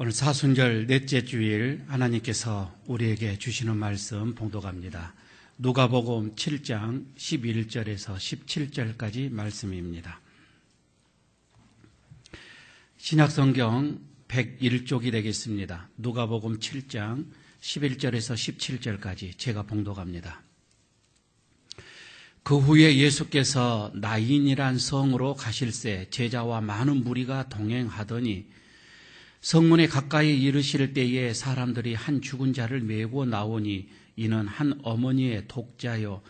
오늘 사순절 넷째 주일 하나님께서 우리에게 주시는 말씀 봉독합니다. 누가복음 7장 11절에서 17절까지 말씀입니다. 신약성경 101쪽이 되겠습니다. 누가복음 7장 11절에서 17절까지 제가 봉독합니다. 그 후에 예수께서 나인이란 성으로 가실새 제자와 많은 무리가 동행하더니 성문에 가까이 이르실 때에 사람들이 한 죽은 자를 메고 나오니 이는 한 어머니의 독자요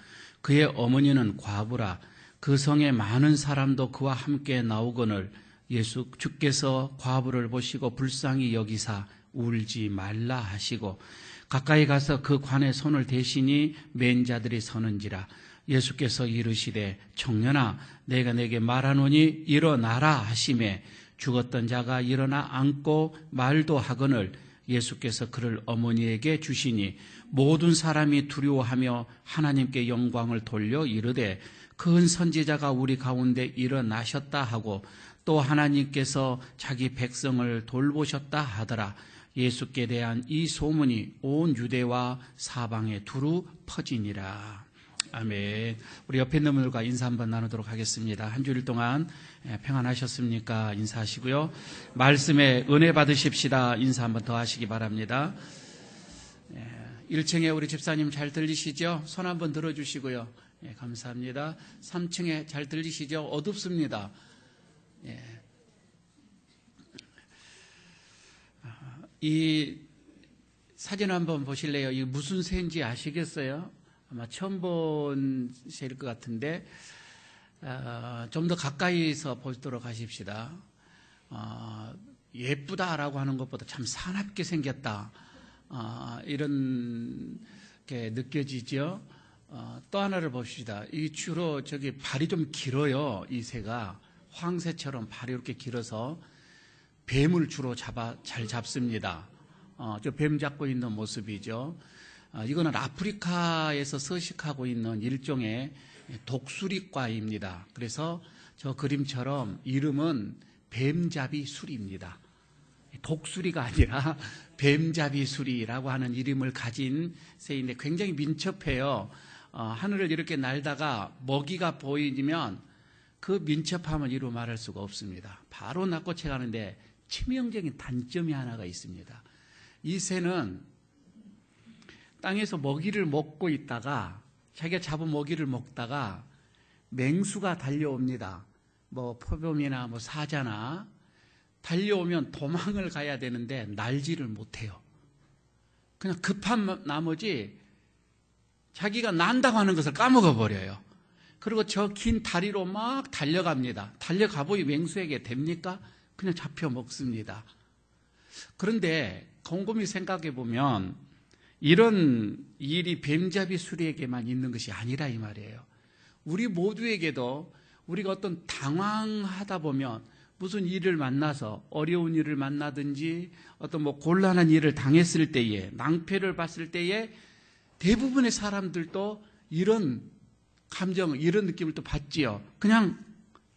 그의 어머니는 과부라. 그 성에 많은 사람도 그와 함께 나오거늘 주께서 과부를 보시고 불쌍히 여기사 울지 말라 하시고 가까이 가서 그 관에 손을 대시니 맨 자들이 서는지라. 예수께서 이르시되 청년아 내가 내게 말하노니 일어나라 하시매 죽었던 자가 일어나 앉고 말도 하거늘 예수께서 그를 어머니에게 주시니 모든 사람이 두려워하며 하나님께 영광을 돌려 이르되 큰 선지자가 우리 가운데 일어나셨다 하고 또 하나님께서 자기 백성을 돌보셨다 하더라. 예수께 대한 이 소문이 온 유대와 사방에 두루 퍼지니라. 아멘. 우리 옆에 있는 분들과 인사 한번 나누도록 하겠습니다. 한 주일 동안 평안하셨습니까? 인사하시고요. 말씀에 은혜 받으십시다. 인사 한번 더 하시기 바랍니다. 1층에 우리 집사님 잘 들리시죠? 손 한번 들어주시고요. 감사합니다. 3층에 잘 들리시죠? 어둡습니다. 이 사진 한번 보실래요? 이게 무슨 새인지 아시겠어요? 아마 처음 본 새일 것 같은데 좀 더 가까이서 보도록 하십시다. 예쁘다라고 하는 것보다 참 사납게 생겼다. 이런 게 느껴지죠. 또 하나를 봅시다. 이 주로 저기 발이 좀 길어요. 이 새가 황새처럼 발이 이렇게 길어서 뱀을 주로 잘 잡습니다. 저 뱀 잡고 있는 모습이죠. 이거는 아프리카에서 서식하고 있는 일종의 독수리과입니다. 그래서 저 그림처럼 이름은 뱀잡이 수리입니다. 독수리가 아니라 뱀잡이 수리라고 하는 이름을 가진 새인데 굉장히 민첩해요. 하늘을 이렇게 날다가 먹이가 보이면 그 민첩함을 이루 말할 수가 없습니다. 바로 낚고채 가는데 치명적인 단점이 하나가 있습니다. 이 새는 땅에서 먹이를 먹고 있다가 자기가 잡은 먹이를 먹다가 맹수가 달려옵니다. 뭐 표범이나 뭐 사자나 달려오면 도망을 가야 되는데 날지를 못해요. 그냥 급한 나머지 자기가 난다고 하는 것을 까먹어 버려요. 그리고 저 긴 다리로 막 달려갑니다. 달려가보니 맹수에게 됩니까? 그냥 잡혀 먹습니다. 그런데 곰곰이 생각해 보면 이런 일이 뱀잡이 수리에게만 있는 것이 아니라 이 말이에요. 우리 모두에게도 우리가 어떤 당황하다 보면 무슨 일을 만나서 어려운 일을 만나든지 어떤 뭐 곤란한 일을 당했을 때에 낭패를 봤을 때에 대부분의 사람들도 이런 감정, 이런 느낌을 또 받지요. 그냥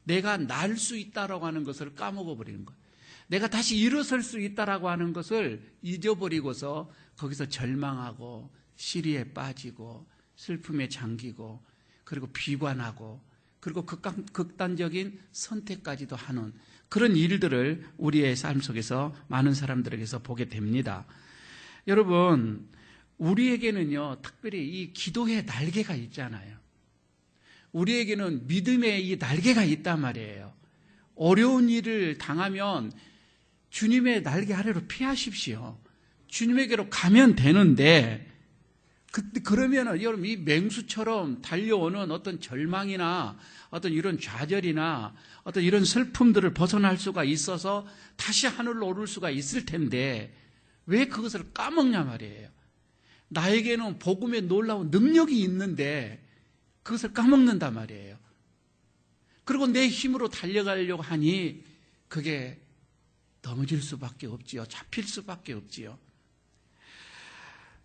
내가 날 수 있다라고 하는 것을 까먹어 버리는 거예요. 내가 다시 일어설 수 있다라고 하는 것을 잊어버리고서 거기서 절망하고 시리에 빠지고 슬픔에 잠기고 그리고 비관하고 그리고 극단적인 선택까지도 하는 그런 일들을 우리의 삶 속에서 많은 사람들에게서 보게 됩니다. 여러분, 우리에게는요 특별히 이 기도의 날개가 있잖아요. 우리에게는 믿음의 이 날개가 있단 말이에요. 어려운 일을 당하면 주님의 날개 아래로 피하십시오. 주님에게로 가면 되는데 그러면은 여러분 이 맹수처럼 달려오는 어떤 절망이나 어떤 이런 좌절이나 어떤 이런 슬픔들을 벗어날 수가 있어서 다시 하늘로 오를 수가 있을 텐데 왜 그것을 까먹냐 말이에요. 나에게는 복음의 놀라운 능력이 있는데 그것을 까먹는단 말이에요. 그리고 내 힘으로 달려가려고 하니 그게 넘어질 수밖에 없지요. 잡힐 수밖에 없지요.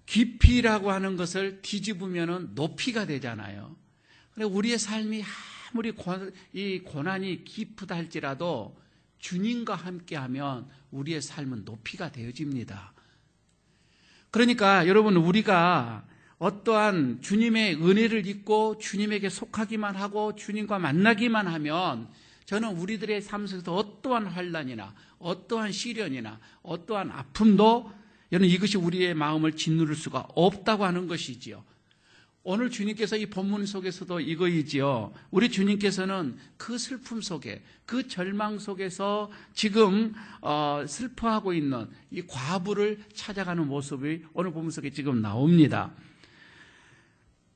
깊이라고 하는 것을 뒤집으면 높이가 되잖아요. 우리의 삶이 아무리 이 고난이 깊다 할지라도 주님과 함께하면 우리의 삶은 높이가 되어집니다. 그러니까 여러분, 우리가 어떠한 주님의 은혜를 입고 주님에게 속하기만 하고 주님과 만나기만 하면 저는 우리들의 삶 속에서 어떠한 환난이나 어떠한 시련이나 어떠한 아픔도 여러분 이것이 우리의 마음을 짓누를 수가 없다고 하는 것이지요. 오늘 주님께서 이 본문 속에서도 이거이지요. 우리 주님께서는 그 슬픔 속에, 그 절망 속에서 지금 슬퍼하고 있는 이 과부를 찾아가는 모습이 오늘 본문 속에 지금 나옵니다.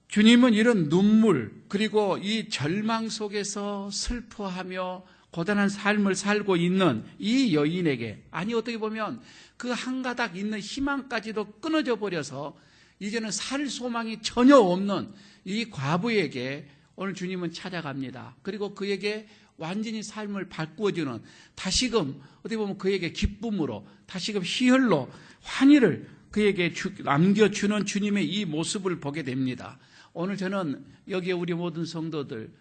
주님은 이런 눈물 그리고 이 절망 속에서 슬퍼하며 고단한 삶을 살고 있는 이 여인에게, 아니 어떻게 보면 그 한 가닥 있는 희망까지도 끊어져 버려서 이제는 살 소망이 전혀 없는 이 과부에게 오늘 주님은 찾아갑니다. 그리고 그에게 완전히 삶을 바꾸어주는, 다시금 어떻게 보면 그에게 기쁨으로, 다시금 희열로 환희를 그에게 남겨주는 주님의 이 모습을 보게 됩니다. 오늘 저는 여기에 우리 모든 성도들,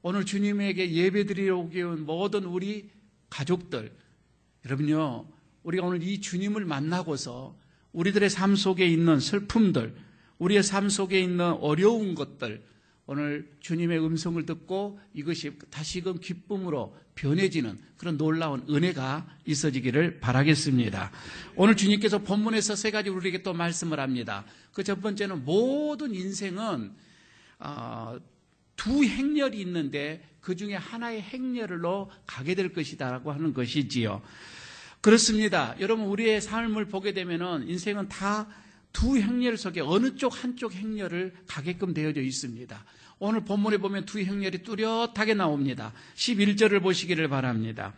오늘 주님에게 예배드리러 오게 온 모든 우리 가족들, 여러분요, 우리가 오늘 이 주님을 만나고서 우리들의 삶 속에 있는 슬픔들, 우리의 삶 속에 있는 어려운 것들, 오늘 주님의 음성을 듣고 이것이 다시금 기쁨으로 변해지는 그런 놀라운 은혜가 있어지기를 바라겠습니다. 오늘 주님께서 본문에서 세 가지 우리에게 또 말씀을 합니다. 그 첫 번째는 모든 인생은 두 행렬이 있는데 그 중에 하나의 행렬로 가게 될 것이다라고 하는 것이지요. 그렇습니다. 여러분, 우리의 삶을 보게 되면은 인생은 다 두 행렬 속에 어느 쪽 한쪽 행렬을 가게끔 되어져 있습니다. 오늘 본문에 보면 두 행렬이 뚜렷하게 나옵니다. 11절을 보시기를 바랍니다.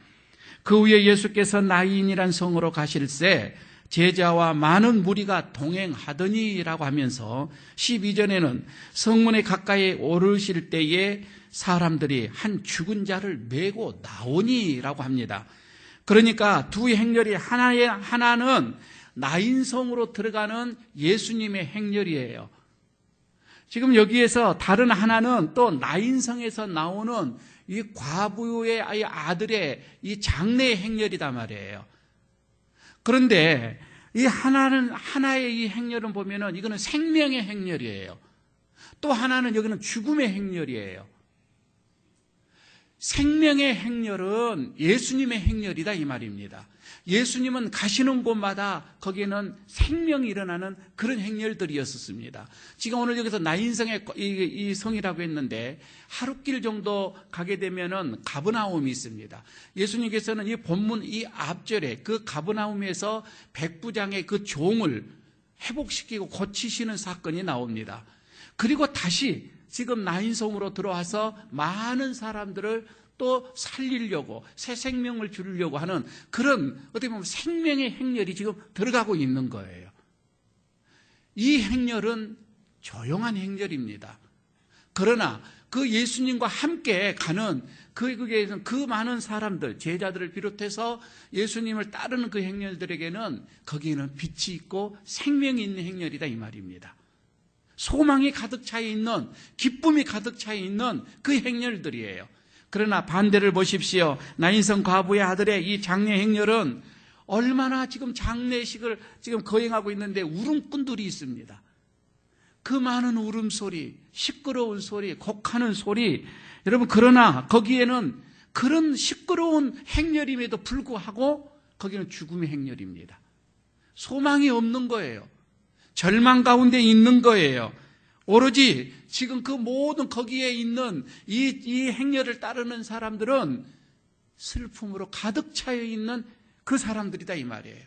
그 후에 예수께서 나인이란 성으로 가실새 제자와 많은 무리가 동행하더니라고 하면서 12절에는 성문에 가까이 오르실 때에 사람들이 한 죽은 자를 메고 나오니라고 합니다. 그러니까 두 행렬이 하나는 나인성으로 들어가는 예수님의 행렬이에요. 지금 여기에서 다른 하나는 또 나인성에서 나오는 이 과부의 아들의 이 장례의 행렬이단 말이에요. 그런데 이 하나의 이 행렬은 보면은 이거는 생명의 행렬이에요. 또 하나는 여기는 죽음의 행렬이에요. 생명의 행렬은 예수님의 행렬이다 이 말입니다. 예수님은 가시는 곳마다 거기에는 생명이 일어나는 그런 행렬들이었습니다. 지금 오늘 여기서 나인성의 이 성이라고 했는데 하루길 정도 가게 되면은 가버나움이 있습니다. 예수님께서는 이 본문 이 앞절에 그 가버나움에서 백부장의 그 종을 회복시키고 고치시는 사건이 나옵니다. 그리고 다시 지금 나인성으로 들어와서 많은 사람들을 또 살리려고 새 생명을 주려고 하는 그런 어떻게 보면 생명의 행렬이 지금 들어가고 있는 거예요. 이 행렬은 조용한 행렬입니다. 그러나 그 예수님과 함께 가는 그 많은 사람들, 제자들을 비롯해서 예수님을 따르는 그 행렬들에게는 거기에는 빛이 있고 생명이 있는 행렬이다 이 말입니다. 소망이 가득 차 있는, 기쁨이 가득 차 있는 그 행렬들이에요. 그러나 반대를 보십시오. 나인성 과부의 아들의 이 장례 행렬은 얼마나 지금 장례식을 지금 거행하고 있는데 울음꾼들이 있습니다. 그 많은 울음소리, 시끄러운 소리, 곡하는 소리, 여러분, 그러나 거기에는 그런 시끄러운 행렬임에도 불구하고 거기는 죽음의 행렬입니다. 소망이 없는 거예요. 절망 가운데 있는 거예요. 오로지 지금 그 모든 거기에 있는 이 행렬을 따르는 사람들은 슬픔으로 가득 차여 있는 그 사람들이다 이 말이에요.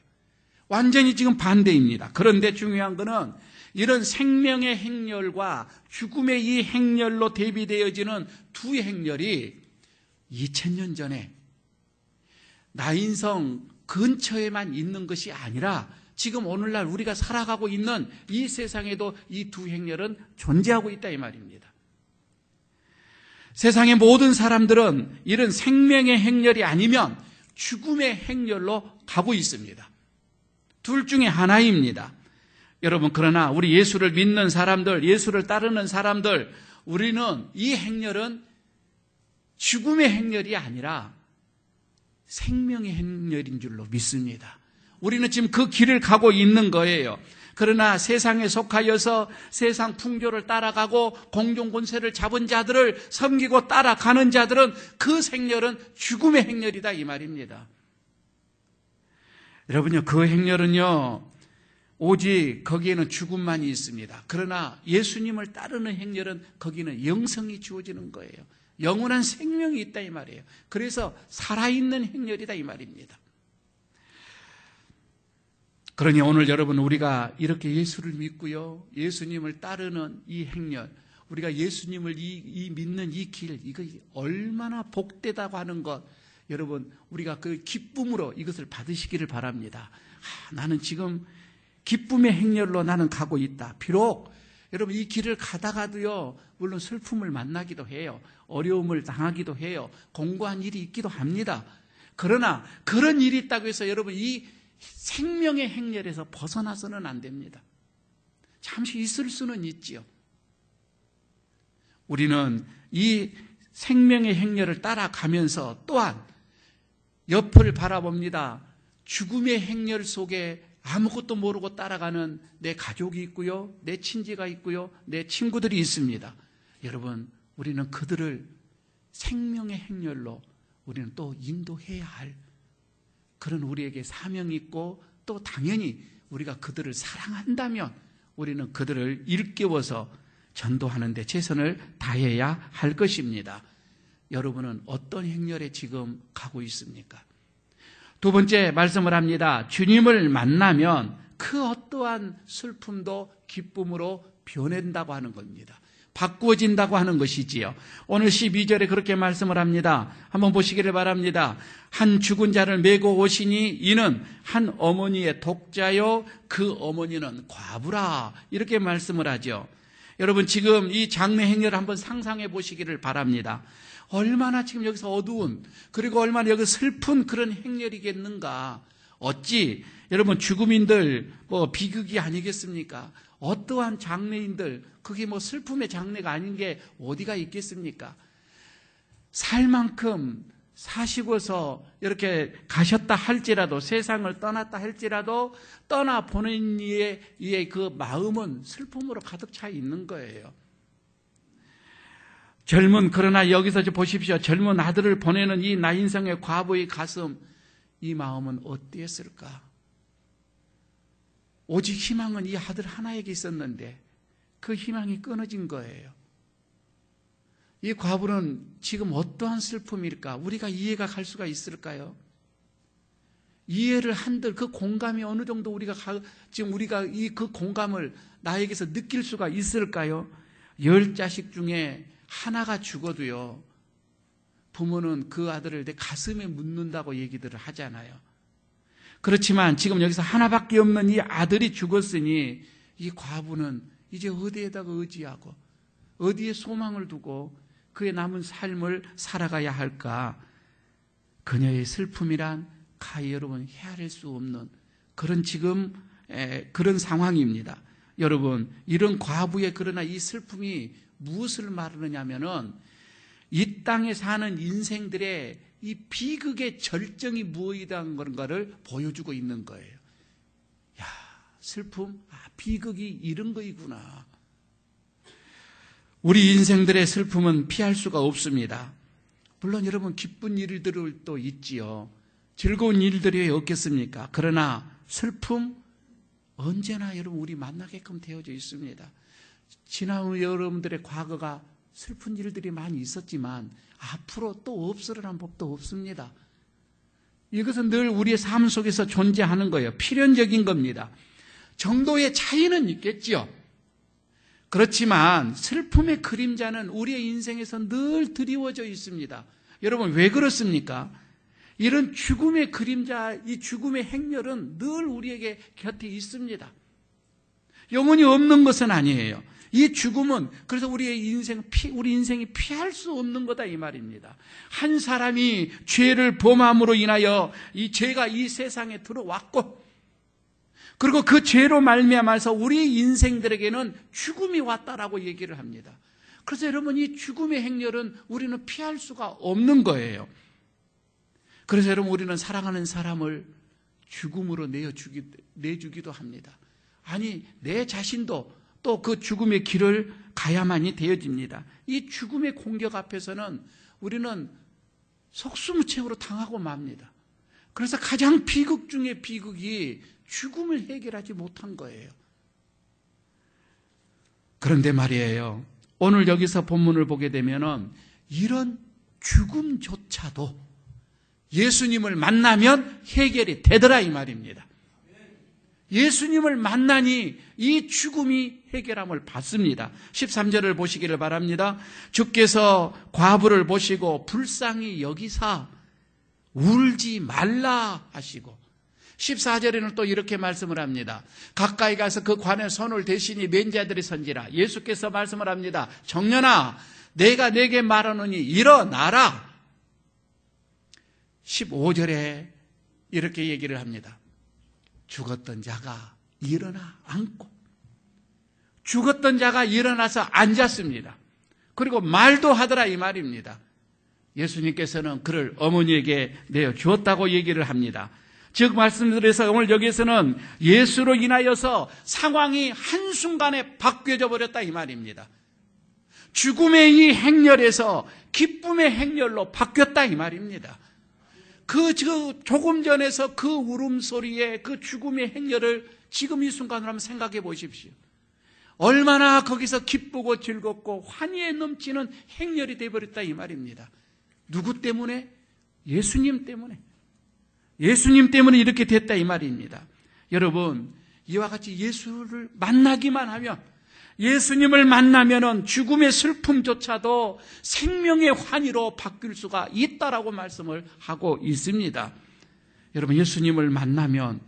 완전히 지금 반대입니다. 그런데 중요한 거는 이런 생명의 행렬과 죽음의 이 행렬로 대비되어지는 두 행렬이 2000년 전에 나인성 근처에만 있는 것이 아니라 지금 오늘날 우리가 살아가고 있는 이 세상에도 이 두 행렬은 존재하고 있다 이 말입니다. 세상의 모든 사람들은 이런 생명의 행렬이 아니면 죽음의 행렬로 가고 있습니다. 둘 중에 하나입니다. 여러분, 그러나 우리 예수를 믿는 사람들, 예수를 따르는 사람들, 우리는 이 행렬은 죽음의 행렬이 아니라 생명의 행렬인 줄로 믿습니다. 우리는 지금 그 길을 가고 있는 거예요. 그러나 세상에 속하여서 세상 풍조를 따라가고 공중 권세를 잡은 자들을 섬기고 따라가는 자들은 그 생렬은 죽음의 행렬이다 이 말입니다. 여러분요, 그 행렬은요 오직 거기에는 죽음만이 있습니다. 그러나 예수님을 따르는 행렬은 거기는 영성이 주어지는 거예요. 영원한 생명이 있다 이 말이에요. 그래서 살아있는 행렬이다 이 말입니다. 그러니 오늘 여러분, 우리가 이렇게 예수를 믿고요, 예수님을 따르는 이 행렬, 우리가 예수님을 믿는 이 길, 이거 얼마나 복되다고 하는 것, 여러분 우리가 그 기쁨으로 이것을 받으시기를 바랍니다. 나는 지금 기쁨의 행렬로 나는 가고 있다. 비록 여러분 이 길을 가다가도요, 물론 슬픔을 만나기도 해요. 어려움을 당하기도 해요. 공고한 일이 있기도 합니다. 그러나 그런 일이 있다고 해서 여러분 이 생명의 행렬에서 벗어나서는 안 됩니다. 잠시 있을 수는 있지요. 우리는 이 생명의 행렬을 따라가면서 또한 옆을 바라봅니다. 죽음의 행렬 속에 아무것도 모르고 따라가는 내 가족이 있고요, 내 친지가 있고요, 내 친구들이 있습니다. 여러분, 우리는 그들을 생명의 행렬로 우리는 또 인도해야 할 그런 우리에게 사명이 있고, 또 당연히 우리가 그들을 사랑한다면 우리는 그들을 일깨워서 전도하는 데 최선을 다해야 할 것입니다. 여러분은 어떤 행렬에 지금 가고 있습니까? 두 번째 말씀을 합니다. 주님을 만나면 그 어떠한 슬픔도 기쁨으로 변한다고 하는 겁니다. 바꾸어진다고 하는 것이지요. 오늘 12절에 그렇게 말씀을 합니다. 한번 보시기를 바랍니다. 한 죽은 자를 메고 오시니 이는 한 어머니의 독자요 그 어머니는 과부라, 이렇게 말씀을 하죠. 여러분, 지금 이 장례 행렬을 한번 상상해 보시기를 바랍니다. 얼마나 지금 여기서 어두운, 그리고 얼마나 여기 슬픈 그런 행렬이겠는가. 어찌 여러분 죽음인들 비극이 아니겠습니까? 어떠한 장례인들, 그게 슬픔의 장례가 아닌 게 어디가 있겠습니까? 살 만큼 사시고서 이렇게 가셨다 할지라도, 세상을 떠났다 할지라도 떠나보낸 이의 그 마음은 슬픔으로 가득 차 있는 거예요. 그러나 여기서 보십시오. 젊은 아들을 보내는 이 나인성의 과부의 가슴, 이 마음은 어땠을까? 오직 희망은 이 아들 하나에게 있었는데 그 희망이 끊어진 거예요. 이 과부는 지금 어떠한 슬픔일까? 우리가 이해가 갈 수가 있을까요? 이해를 한들 그 공감이 어느 정도 지금 우리가 그 공감을 나에게서 느낄 수가 있을까요? 10자식 중에 하나가 죽어도요, 부모는 그 아들을 내 가슴에 묻는다고 얘기들을 하잖아요. 그렇지만 지금 여기서 하나밖에 없는 이 아들이 죽었으니 이 과부는 이제 어디에다가 의지하고 어디에 소망을 두고 그의 남은 삶을 살아가야 할까? 그녀의 슬픔이란 가히 여러분 헤아릴 수 없는 그런 지금 그런 상황입니다. 여러분, 이런 과부의 그러나 이 슬픔이 무엇을 말하느냐 하면은 이 땅에 사는 인생들의 이 비극의 절정이 무엇이라는 건가를 보여주고 있는 거예요. 야, 슬픔, 비극이 이런 거이구나. 우리 인생들의 슬픔은 피할 수가 없습니다. 물론 여러분 기쁜 일들도 있지요. 즐거운 일들이 없겠습니까? 그러나 슬픔 언제나 여러분 우리 만나게끔 되어져 있습니다. 지난 여러분들의 과거가 슬픈 일들이 많이 있었지만 앞으로 또 없으리란 법도 없습니다. 이것은 늘 우리의 삶 속에서 존재하는 거예요. 필연적인 겁니다. 정도의 차이는 있겠지요. 그렇지만 슬픔의 그림자는 우리의 인생에서 늘 드리워져 있습니다. 여러분, 왜 그렇습니까? 이런 죽음의 그림자, 이 죽음의 행렬은 늘 우리에게 곁에 있습니다. 영원히 없는 것은 아니에요. 이 죽음은 그래서 우리 인생이 피할 수 없는 거다 이 말입니다. 한 사람이 죄를 범함으로 인하여 이 죄가 이 세상에 들어왔고, 그리고 그 죄로 말미암아서 우리 인생들에게는 죽음이 왔다라고 얘기를 합니다. 그래서 여러분 이 죽음의 행렬은 우리는 피할 수가 없는 거예요. 그래서 여러분, 우리는 사랑하는 사람을 죽음으로 내주기도 합니다. 아니, 내 자신도 또 그 죽음의 길을 가야만이 되어집니다. 이 죽음의 공격 앞에서는 우리는 속수무책으로 당하고 맙니다. 그래서 가장 비극 중에 비극이 죽음을 해결하지 못한 거예요. 그런데 말이에요, 오늘 여기서 본문을 보게 되면은 이런 죽음조차도 예수님을 만나면 해결이 되더라 이 말입니다. 예수님을 만나니 이 죽음이 해결함을 받습니다. 13절을 보시기를 바랍니다. 주께서 과부를 보시고 불쌍히 여기사 울지 말라 하시고, 14절에는 또 이렇게 말씀을 합니다. 가까이 가서 그 관에 손을 대시니 맨 자들이 선지라. 예수께서 말씀을 합니다. 정년아, 내가 내게 말하노니 일어나라. 15절에 이렇게 얘기를 합니다. 죽었던 자가 일어나 앉고, 죽었던 자가 일어나서 앉았습니다. 그리고 말도 하더라 이 말입니다. 예수님께서는 그를 어머니에게 내어 주었다고 얘기를 합니다. 즉 말씀드려서 오늘 여기에서는 예수로 인하여서 상황이 한순간에 바뀌어져 버렸다 이 말입니다. 죽음의 이 행렬에서 기쁨의 행렬로 바뀌었다 이 말입니다. 조금 전에서 그 울음소리에 그 죽음의 행렬을 지금 이 순간으로 한번 생각해 보십시오. 얼마나 거기서 기쁘고 즐겁고 환희에 넘치는 행렬이 되어버렸다 이 말입니다. 누구 때문에? 예수님 때문에. 예수님 때문에 이렇게 됐다 이 말입니다. 여러분, 이와 같이 예수를 만나기만 하면, 예수님을 만나면은 죽음의 슬픔조차도 생명의 환희로 바뀔 수가 있다라고 말씀을 하고 있습니다. 여러분, 예수님을 만나면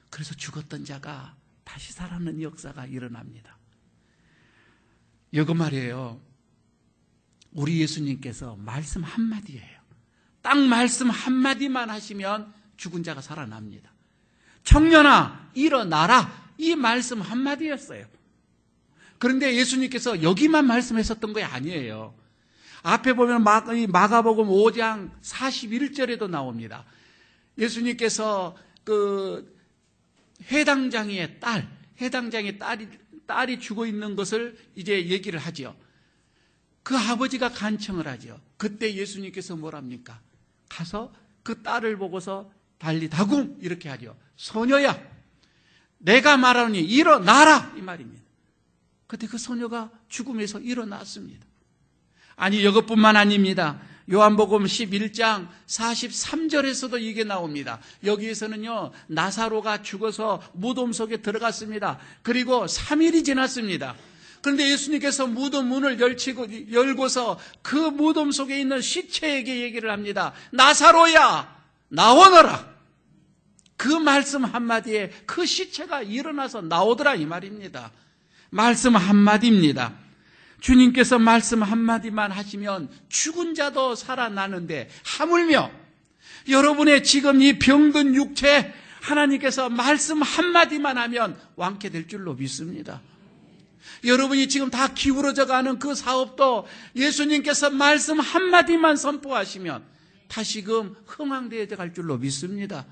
그래서 죽었던 자가 다시 살아나는 역사가 일어납니다. 이거 말이에요. 우리 예수님께서 말씀 한마디예요. 딱 말씀 한마디만 하시면 죽은 자가 살아납니다. 청년아, 일어나라. 이 말씀 한마디였어요. 그런데 예수님께서 여기만 말씀하셨던 게 아니에요. 앞에 보면 마가복음 5장 41절에도 나옵니다. 예수님께서 그 회당장의 딸이 죽어 있는 것을 이제 얘기를 하죠. 그 아버지가 간청을 하죠. 그때 예수님께서 뭐랍니까? 가서 그 딸을 보고서 달리다굼 이렇게 하죠. 소녀야, 내가 말하노니 일어나라 이 말입니다. 그때 그 소녀가 죽음에서 일어났습니다. 아니, 이것뿐만 아닙니다. 요한복음 11장 43절에서도 이게 나옵니다. 여기에서는요, 나사로가 죽어서 무덤 속에 들어갔습니다. 그리고 3일이 지났습니다. 그런데 예수님께서 무덤 문을 열고서 그 무덤 속에 있는 시체에게 얘기를 합니다. 나사로야, 나오너라. 그 말씀 한마디에 그 시체가 일어나서 나오더라 이 말입니다. 말씀 한마디입니다. 주님께서 말씀 한마디만 하시면 죽은 자도 살아나는데, 하물며 여러분의 지금 이 병든 육체 하나님께서 말씀 한마디만 하면 완쾌될 줄로 믿습니다. 여러분이 지금 다 기울어져 가는 그 사업도 예수님께서 말씀 한마디만 선포하시면 다시금 흥황되어 갈 줄로 믿습니다.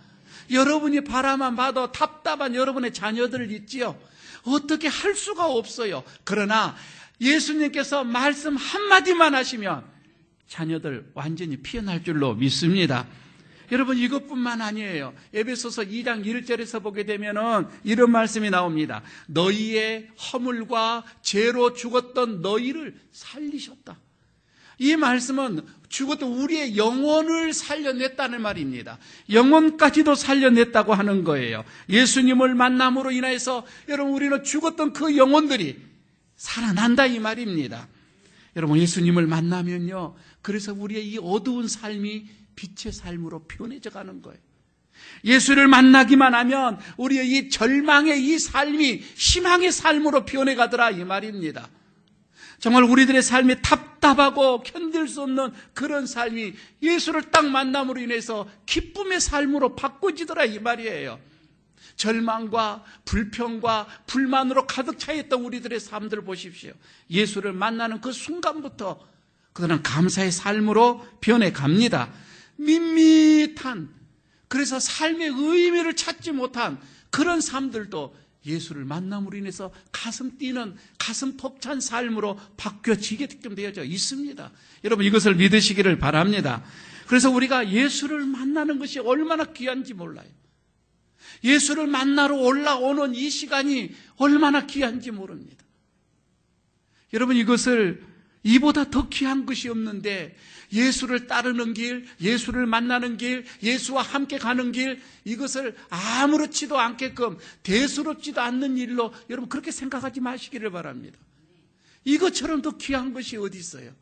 여러분이 바라만 봐도 답답한 여러분의 자녀들을 있지요. 어떻게 할 수가 없어요. 그러나 예수님께서 말씀 한마디만 하시면 자녀들 완전히 피어날 줄로 믿습니다. 여러분, 이것뿐만 아니에요. 에베소서 2장 1절에서 보게 되면은 이런 말씀이 나옵니다. 너희의 허물과 죄로 죽었던 너희를 살리셨다. 이 말씀은 죽었던 우리의 영혼을 살려냈다는 말입니다. 영혼까지도 살려냈다고 하는 거예요. 예수님을 만남으로 인해서 여러분, 우리는 죽었던 그 영혼들이 살아난다 이 말입니다. 여러분, 예수님을 만나면요, 그래서 우리의 이 어두운 삶이 빛의 삶으로 변해져 가는 거예요. 예수를 만나기만 하면 우리의 이 절망의 이 삶이 희망의 삶으로 변해가더라 이 말입니다. 정말 우리들의 삶이 답답하고 견딜 수 없는 그런 삶이 예수를 딱 만남으로 인해서 기쁨의 삶으로 바꿔지더라 이 말이에요. 절망과 불평과 불만으로 가득 차 있던 우리들의 삶들을 보십시오. 예수를 만나는 그 순간부터 그들은 감사의 삶으로 변해갑니다. 밋밋한, 그래서 삶의 의미를 찾지 못한 그런 삶들도 예수를 만남으로 인해서 가슴 뛰는, 가슴 벅찬 삶으로 바뀌어지게끔 되어져 있습니다. 여러분, 이것을 믿으시기를 바랍니다. 그래서 우리가 예수를 만나는 것이 얼마나 귀한지 몰라요. 예수를 만나러 올라오는 이 시간이 얼마나 귀한지 모릅니다. 여러분, 이것을 이보다 더 귀한 것이 없는데, 예수를 따르는 길, 예수를 만나는 길, 예수와 함께 가는 길, 이것을 아무렇지도 않게끔 대수롭지도 않는 일로 여러분 그렇게 생각하지 마시기를 바랍니다. 이것처럼 더 귀한 것이 어디 있어요?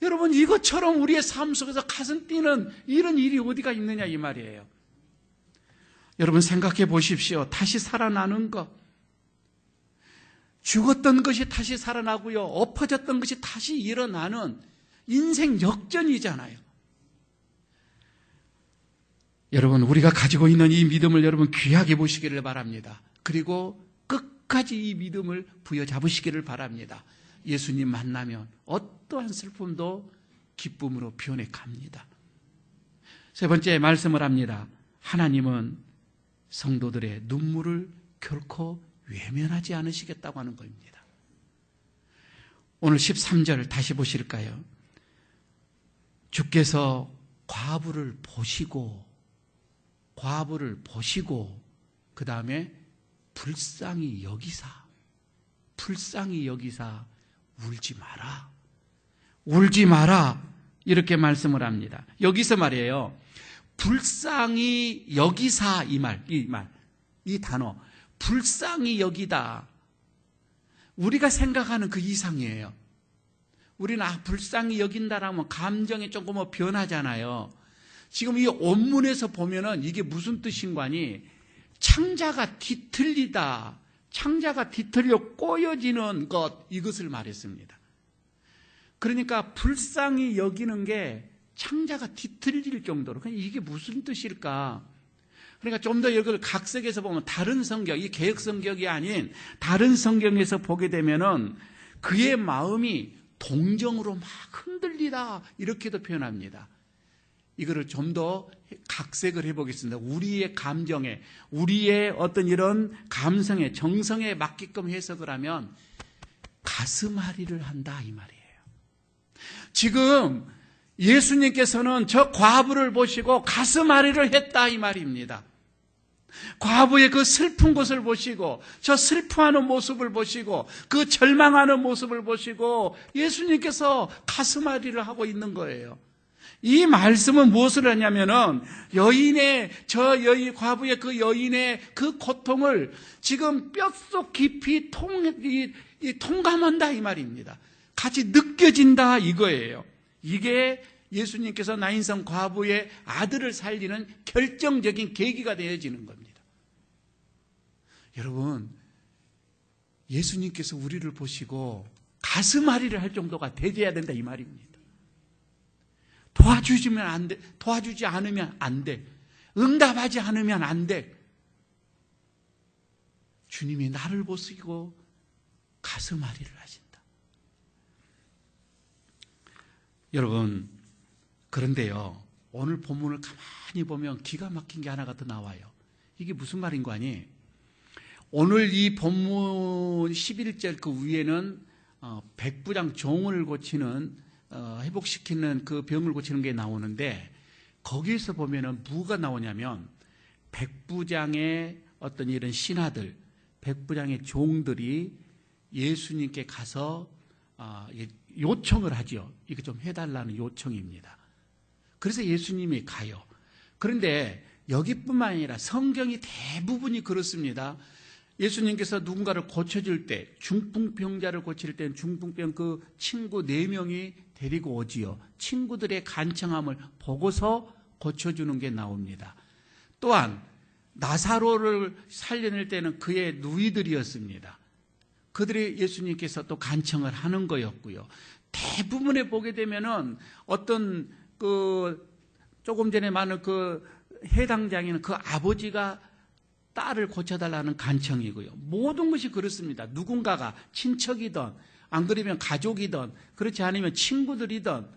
여러분, 이것처럼 우리의 삶 속에서 가슴 뛰는 이런 일이 어디가 있느냐 이 말이에요. 여러분, 생각해 보십시오. 다시 살아나는 것, 죽었던 것이 다시 살아나고요, 엎어졌던 것이 다시 일어나는 인생 역전이잖아요. 여러분, 우리가 가지고 있는 이 믿음을 여러분 귀하게 보시기를 바랍니다. 그리고 끝까지 이 믿음을 부여잡으시기를 바랍니다. 예수님 만나면 어떠한 슬픔도 기쁨으로 변해 갑니다. 세 번째 말씀을 합니다. 하나님은 성도들의 눈물을 결코 외면하지 않으시겠다고 하는 겁니다. 오늘 13절 다시 보실까요? 주께서 과부를 보시고 그 다음에 불쌍히 여기사 울지 마라 이렇게 말씀을 합니다. 여기서 말이에요, 불쌍히 여기사, 이 단어 불쌍히 여기다, 우리가 생각하는 그 이상이에요. 우리는 불쌍히 여긴다라면 감정이 조금 변하잖아요. 지금 이 원문에서 보면은 이게 무슨 뜻인가니, 창자가 뒤틀리다, 창자가 뒤틀려 꼬여지는 것, 이것을 말했습니다. 그러니까 불쌍히 여기는 게 창자가 뒤틀릴 정도로, 이게 무슨 뜻일까? 그러니까 좀 더 이걸 각색해서 보면 다른 성경, 이 개역 성경이 아닌 다른 성경에서 보게 되면은 그의 마음이 동정으로 막 흔들리다, 이렇게도 표현합니다. 이거를 좀 더 각색을 해보겠습니다. 우리의 감정에, 우리의 어떤 이런 감성에, 정성에 맞게끔 해석을 하면 가슴앓이를 한다 이 말이에요. 지금 예수님께서는 저 과부를 보시고 가슴앓이를 했다 이 말입니다. 과부의 그 슬픈 것을 보시고, 저 슬퍼하는 모습을 보시고, 그 절망하는 모습을 보시고 예수님께서 가슴앓이를 하고 있는 거예요. 이 말씀은 무엇을 하냐면은 과부의 그 여인의 그 고통을 지금 뼛속 깊이 통감한다 이 말입니다. 같이 느껴진다 이거예요. 이게 예수님께서 나인성 과부의 아들을 살리는 결정적인 계기가 되어지는 겁니다. 여러분, 예수님께서 우리를 보시고 가슴앓이를 할 정도가 되어야 된다 이 말입니다. 도와주시면 안 돼. 도와주지 않으면 안 돼. 응답하지 않으면 안 돼. 주님이 나를 보시고 가슴앓이를 하신다. 여러분, 그런데요, 오늘 본문을 가만히 보면 기가 막힌 게 하나가 더 나와요. 이게 무슨 말인 거 아니? 오늘 이 본문 11절 그 위에는 백부장 종을 고치는, 회복시키는 그 병을 고치는 게 나오는데, 거기에서 보면은 뭐가 나오냐면 백부장의 어떤 이런 신하들, 백부장의 종들이 예수님께 가서 요청을 하죠. 이거 좀 해달라는 요청입니다. 그래서 예수님이 가요. 그런데 여기뿐만 아니라 성경이 대부분이 그렇습니다. 예수님께서 누군가를 고쳐줄 때, 중풍병자를 고칠 때는 중풍병 그 친구 4명이 데리고 오지요. 친구들의 간청함을 보고서 고쳐주는 게 나옵니다. 또한 나사로를 살려낼 때는 그의 누이들이었습니다. 그들이 예수님께서 또 간청을 하는 거였고요. 대부분에 보게 되면은 어떤 조금 전에 말한 해당장에는 그 아버지가 딸을 고쳐달라는 간청이고요. 모든 것이 그렇습니다. 누군가가 친척이든, 안 그러면 가족이든, 그렇지 않으면 친구들이든,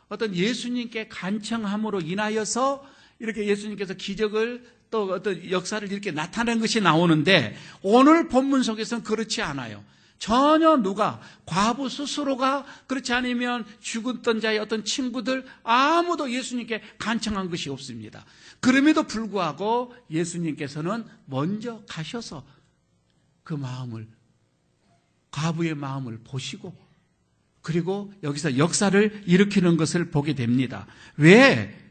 어떤 예수님께 간청함으로 인하여서 이렇게 예수님께서 기적을 또 어떤 역사를 이렇게 나타낸 것이 나오는데, 오늘 본문 속에서는 그렇지 않아요. 전혀 누가, 과부 스스로가, 그렇지 않으면 죽었던 자의 어떤 친구들, 아무도 예수님께 간청한 것이 없습니다. 그럼에도 불구하고 예수님께서는 먼저 가셔서 그 마음을, 과부의 마음을 보시고, 그리고 여기서 역사를 일으키는 것을 보게 됩니다. 왜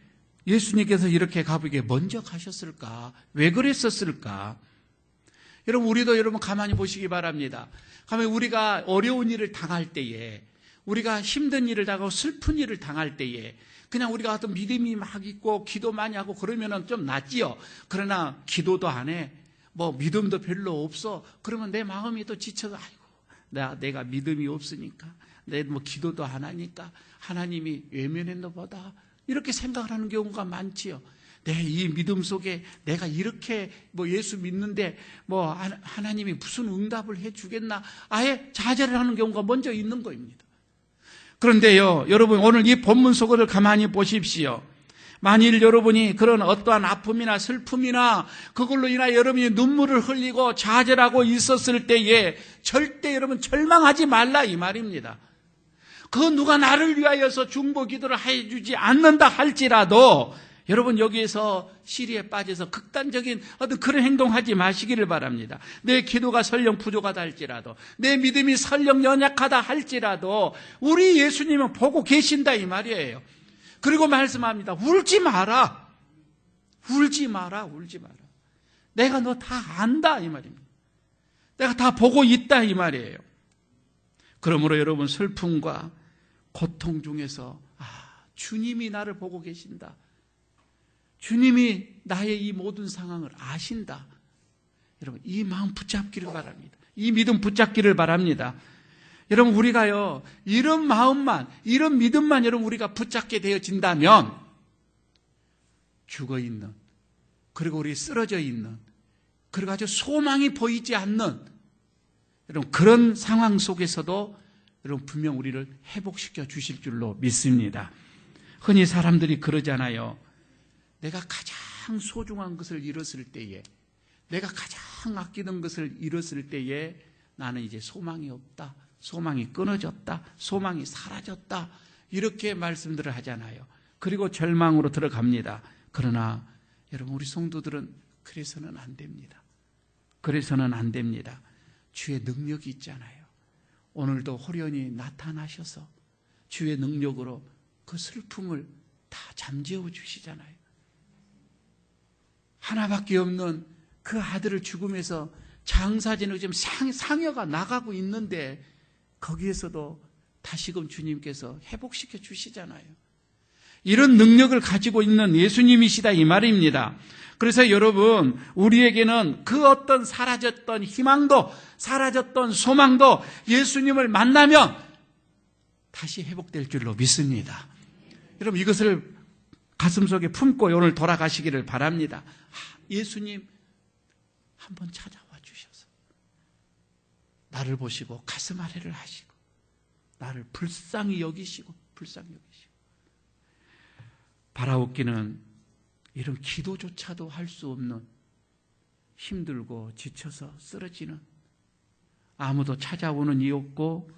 예수님께서 이렇게 과부에게 먼저 가셨을까? 왜 그랬었을까? 여러분, 우리도 여러분 가만히 보시기 바랍니다. 가만히 우리가 어려운 일을 당할 때에, 우리가 힘든 일을 당하고 슬픈 일을 당할 때에, 그냥 우리가 어떤 믿음이 막 있고 기도 많이 하고 그러면은 좀 낫지요. 그러나 기도도 안 해, 뭐 믿음도 별로 없어. 그러면 내 마음이 또 지쳐서, 아이고, 내가 믿음이 없으니까, 내 뭐 기도도 안 하니까 하나님이 외면했나 보다, 이렇게 생각을 하는 경우가 많지요. 내 이 믿음 속에 내가 이렇게 뭐 예수 믿는데 뭐 하나님이 무슨 응답을 해 주겠나, 아예 자제를 하는 경우가 먼저 있는 거입니다. 그런데요, 여러분, 오늘 이 본문 속을 가만히 보십시오. 만일 여러분이 그런 어떠한 아픔이나 슬픔이나 그걸로 인하여 여러분이 눈물을 흘리고 좌절하고 있었을 때에 절대 여러분 절망하지 말라, 이 말입니다. 그 누가 나를 위하여서 중보 기도를 해주지 않는다 할지라도 여러분 여기에서 시리에 빠져서 극단적인 어떤 그런 행동하지 마시기를 바랍니다. 내 기도가 설령 부족하다 할지라도, 내 믿음이 설령 연약하다 할지라도 우리 예수님은 보고 계신다, 이 말이에요. 그리고 말씀합니다. 울지 마라. 울지 마라. 울지 마라. 내가 너 다 안다, 이 말입니다. 내가 다 보고 있다, 이 말이에요. 그러므로 여러분 슬픔과 고통 중에서 주님이 나를 보고 계신다, 주님이 나의 이 모든 상황을 아신다, 여러분 이 마음 붙잡기를 바랍니다. 이 믿음 붙잡기를 바랍니다. 여러분 우리가요 이런 마음만, 이런 믿음만 여러분 우리가 붙잡게 되어진다면 죽어있는, 그리고 우리 쓰러져 있는, 그리고 아주 소망이 보이지 않는 여러분 그런 상황 속에서도 여러분 분명 우리를 회복시켜 주실 줄로 믿습니다. 흔히 사람들이 그러잖아요. 내가 가장 소중한 것을 잃었을 때에, 내가 가장 아끼던 것을 잃었을 때에 나는 이제 소망이 없다, 소망이 끊어졌다, 소망이 사라졌다, 이렇게 말씀들을 하잖아요. 그리고 절망으로 들어갑니다. 그러나 여러분 우리 성도들은 그래서는 안 됩니다. 그래서는 안 됩니다. 주의 능력이 있잖아요. 오늘도 호련히 나타나셔서 주의 능력으로 그 슬픔을 다 잠재워 주시잖아요. 하나밖에 없는 그 아들을 죽음에서 장사지는 지금 상여가 나가고 있는데 거기에서도 다시금 주님께서 회복시켜 주시잖아요. 이런 능력을 가지고 있는 예수님이시다, 이 말입니다. 그래서 여러분 우리에게는 그 어떤 사라졌던 희망도 사라졌던 소망도 예수님을 만나면 다시 회복될 줄로 믿습니다. 여러분 이것을 가슴속에 품고 오늘 돌아가시기를 바랍니다. 예수님 한번 찾아와 주셔서 나를 보시고 가슴 아래를 하시고 나를 불쌍히 여기시고 바라옵기는 이런 기도조차도 할 수 없는, 힘들고 지쳐서 쓰러지는, 아무도 찾아오는 이 없고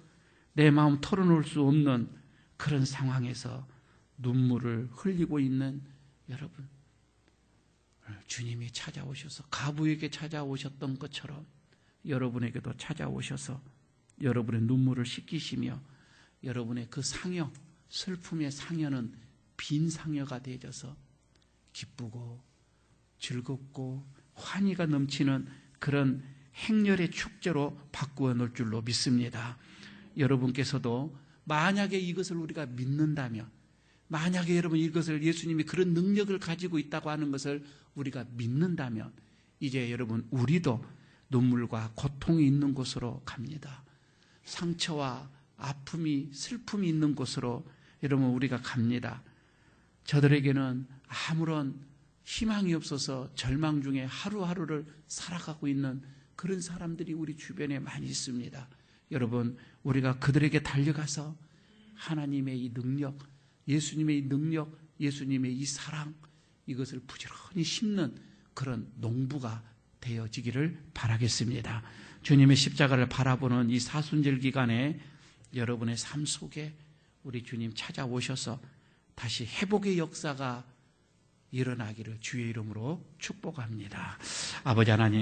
내 마음 털어놓을 수 없는 그런 상황에서 눈물을 흘리고 있는 여러분, 주님이 찾아오셔서 가부에게 찾아오셨던 것처럼 여러분에게도 찾아오셔서 여러분의 눈물을 씻기시며 여러분의 그 상여, 슬픔의 상여는 빈 상여가 되어져서 기쁘고 즐겁고 환희가 넘치는 그런 행렬의 축제로 바꾸어 놓을 줄로 믿습니다. 여러분께서도 만약에 이것을 우리가 믿는다면, 만약에 여러분 이것을 예수님이 그런 능력을 가지고 있다고 하는 것을 우리가 믿는다면 이제 여러분 우리도 눈물과 고통이 있는 곳으로 갑니다. 상처와 아픔이, 슬픔이 있는 곳으로 여러분 우리가 갑니다. 저들에게는 아무런 희망이 없어서 절망 중에 하루하루를 살아가고 있는 그런 사람들이 우리 주변에 많이 있습니다. 여러분 우리가 그들에게 달려가서 하나님의 이 능력, 예수님의 능력, 예수님의 이 사랑, 이것을 부지런히 심는 그런 농부가 되어지기를 바라겠습니다. 주님의 십자가를 바라보는 이 사순절 기간에 여러분의 삶 속에 우리 주님 찾아오셔서 다시 회복의 역사가 일어나기를 주의 이름으로 축복합니다. 아버지 하나님,